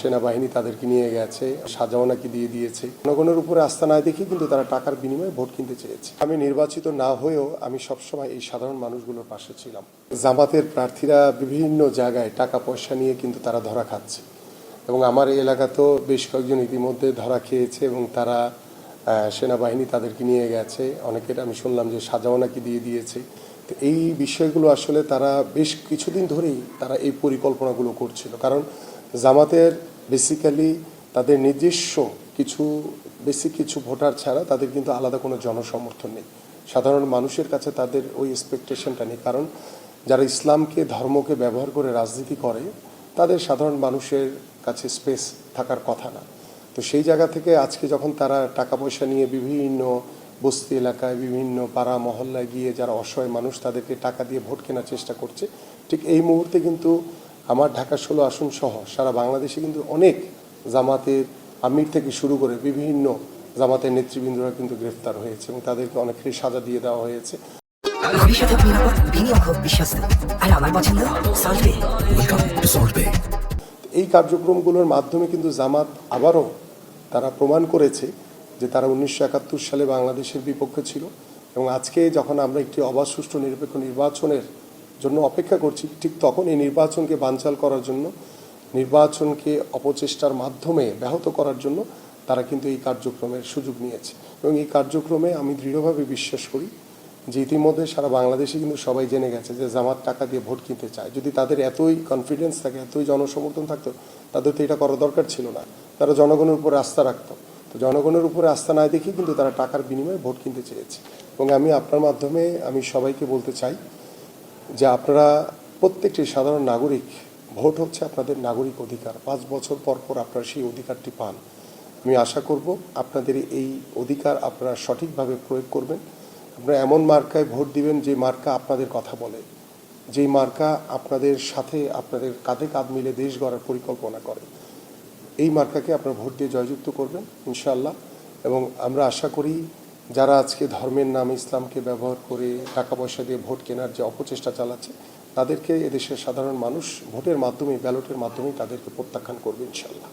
সেনাবাহিনী তাদেরকে নিয়ে গেছে, সাজাও নাকি দিয়ে দিয়েছে। জনগণের উপরে আস্থা না দেখে কিন্তু তারা টাকার বিনিময়ে ভোট কিনতে চেয়েছে। আমি নির্বাচিত না হয়েও আমি সবসময় এই সাধারণ মানুষগুলোর পাশে ছিলাম। জামাতের প্রার্থীরা বিভিন্ন জায়গায় টাকা পয়সা নিয়ে কিন্তু তারা ধরা খাচ্ছে, এবং আমার এই এলাকাতেও বেশ কয়েকজন ইতিমধ্যে ধরা খেয়েছে এবং তারা সেনাবাহিনী তাদেরকে নিয়ে গেছে। অনেকের আমি শুনলাম যে সাজাও নাকি দিয়ে দিয়েছে। তো এই বিষয়গুলো আসলে তারা বেশ কিছুদিন ধরেই তারা এই পরিকল্পনাগুলো করছিল, কারণ জামাতের বেসিক্যালি তাদের নিজস্ব কিছু ভোটার ছাড়া তাদের কিন্তু আলাদা কোনো জনসমর্থন নেই। সাধারণ মানুষের কাছে তাদের ওই এক্সপেকটেশনটা নেই, কারণ যারা ইসলামকে ধর্মকে ব্যবহার করে রাজনীতি করে তাদের সাধারণ মানুষের কাছে স্পেস থাকার কথা না। তো সেই জায়গা থেকে আজকে যখন তারা টাকা পয়সা নিয়ে বিভিন্ন বস্তি এলাকায়, বিভিন্ন পাড়া মহল্লায় গিয়ে যারা অসহায় মানুষ তাদেরকে টাকা দিয়ে ভোট কেনার চেষ্টা করছে, ঠিক এই মুহূর্তে কিন্তু আমার ঢাকা 16 আসন সহ সারা বাংলাদেশে কিন্তু অনেক জামাতের আমির থেকে শুরু করে বিভিন্ন জামাতের নেতৃবৃন্দরা কিন্তু গ্রেফতার হয়েছে এবং তাদেরকে অনেকেরই সাজা দিয়ে দেওয়া হয়েছে। এই কার্যক্রমগুলোর মাধ্যমে কিন্তু জামাত আবারও তারা প্রমাণ করেছে যে তারা 1971 সালে বাংলাদেশের বিপক্ষে ছিল, এবং আজকে যখন আমরা একটি অবাধ সুষ্ঠু নিরপেক্ষ নির্বাচনের জন্য অপেক্ষা করছি, ঠিক তখন এই নির্বাচনকে বানচাল করার জন্য, নির্বাচনকে অপচেষ্টার মাধ্যমে ব্যাহত করার জন্য তারা কিন্তু এই কার্যক্রমের সুযোগ নিয়েছে। এবং এই কার্যক্রমে আমি দৃঢ়ভাবে বিশ্বাস করি যে ইতিমধ্যে সারা বাংলাদেশে কিন্তু সবাই জেনে গেছে যে জামাত টাকা দিয়ে ভোট কিনতে চায়। যদি তাদের এতই কনফিডেন্স থাকে, এতই জনসমর্থন থাকতো, তাদের তো এটা করা দরকার ছিল না। তারা জনগণের উপরে আস্থা রাখত। তো জনগণের উপরে আস্থা না দেখে কিন্তু তারা টাকার বিনিময়ে ভোট কিনতে চেয়েছে। এবং আমি আপনার মাধ্যমে আমি সবাইকে বলতে চাই যে আপনারা প্রত্যেকটি সাধারণ নাগরিক, ভোট হচ্ছে আপনাদের নাগরিক অধিকার। 5 বছর পর পর আপনারা সেই অধিকারটি পান। আমি আশা করব আপনাদের এই অধিকার আপনারা সঠিকভাবে প্রয়োগ করবেন। আপনারা এমন মার্কায় ভোট দিবেন যে মার্কা আপনাদের কথা বলে, যেই মার্কা আপনাদের সাথে, আপনাদের কাঁধে কাঁধ মিলে দেশ গড়ার পরিকল্পনা করে। এই মার্কাকে আপনারা ভোট দিয়ে জয়যুক্ত করবেন ইনশাআল্লাহ। এবং আমরা আশা করি যারা আজকে ধর্মের নামে ইসলামকে ব্যবহার করে টাকা পয়সা দিয়ে ভোট কেনার যে অপচেষ্টা চালাচ্ছে, তাদেরকে এদেশের সাধারণ মানুষ ভোটের মাধ্যমে, ব্যালটের মাধ্যমে তাদেরকে প্রত্যাখ্যান করবে ইনশাআল্লাহ।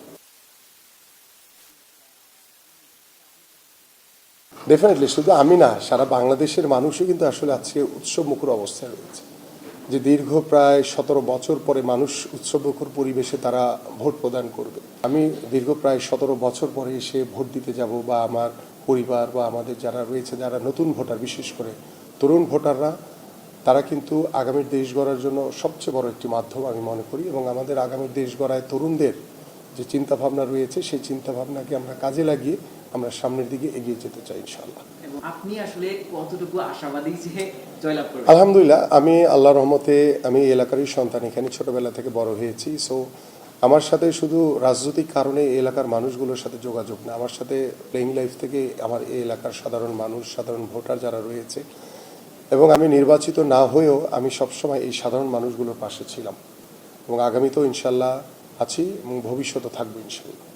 ডেফিনেটলি শুধু আমি না, সারা বাংলাদেশের মানুষই কিন্তু আসলে আজকে উৎসবমুখর অবস্থায় রয়েছে। যে দীর্ঘ প্রায় 17 বছর পরে মানুষ উৎসবমুখর পরিবেশে তারা ভোট প্রদান করবে। আমি দীর্ঘ প্রায় 17 বছর পরে এসে ভোট দিতে যাব, বা আমার পরিবার বা আমাদের যারা রয়েছে, যারা নতুন ভোটার, বিশেষ করে তরুণ ভোটাররা, তারা কিন্তু আগামীর দেশ গড়ার জন্য সবচেয়ে বড় একটি মাধ্যম আমি মনে করি। এবং আমাদের আগামীর দেশ গড়ায় তরুণদের যে চিন্তাভাবনা রয়েছে, সেই চিন্তাভাবনাকে আমরা কাজে লাগিয়ে আমরা সামনের দিকে এগিয়ে যেতে চাই ইনশাআল্লাহ। আপনি আসলে কতটুকু আশাবাদী যে জয়লাভ করবেন? আলহামদুলিল্লাহ, আমি আল্লাহর রহমতে আমি এই এলাকারই সন্তান, এখানে ছোটবেলা থেকে বড় হয়েছি। সো আমার সাথে শুধু রাজনৈতিক কারণে এই এলাকার মানুষগুলোর সাথে যোগাযোগ না, আমার সাথে প্লেইং লাইফ থেকে আমার এই এলাকার সাধারণ মানুষ, সাধারণ ভোটার যারা রয়েছে, এবং আমি নির্বাচিত না হয়েও আমি সবসময় এই সাধারণ মানুষগুলোর পাশে ছিলাম, এবং আগামীতেও ইনশাল্লাহ আছি এবং ভবিষ্যতে থাকবো ইনশাল্লাহ।